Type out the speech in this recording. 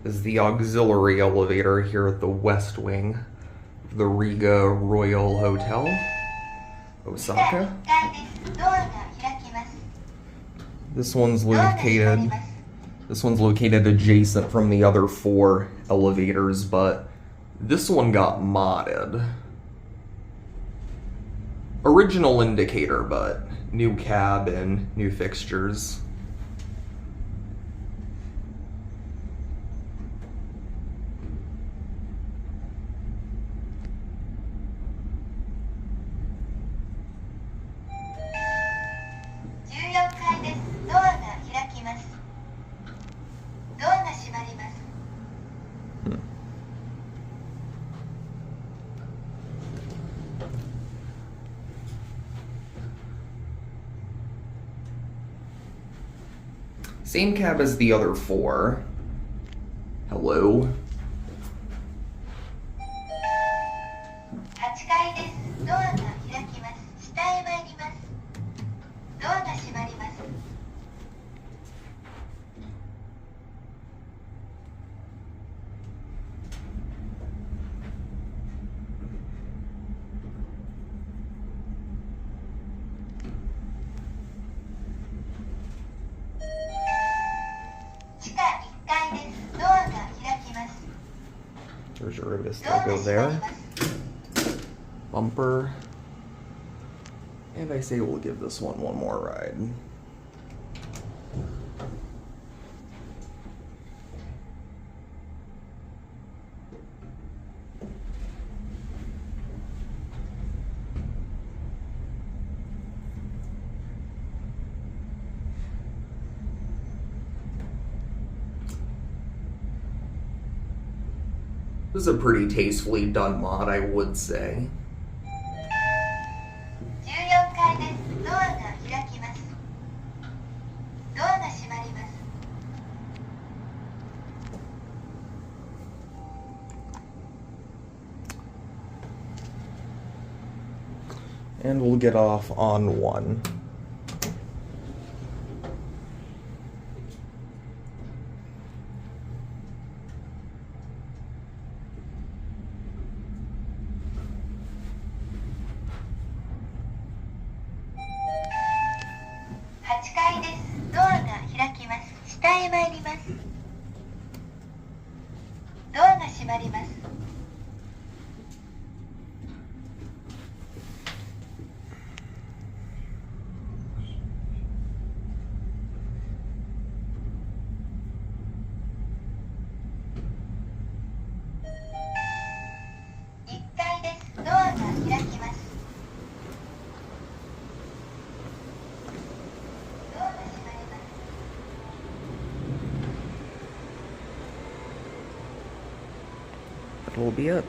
is the auxiliary elevator here at the west wing of the RIHGA Royal Hotel, Osaka. This one's located adjacent from the other 4 elevators, but this one got modded. Original indicator, but new cab and new fixtures. Same cab as the other 4. Hello. There's your Otis logo there. Bumper. And I say we'll give this one more ride. This is a pretty tastefully done mod, I would say. And we'll get off on 1. That will be it.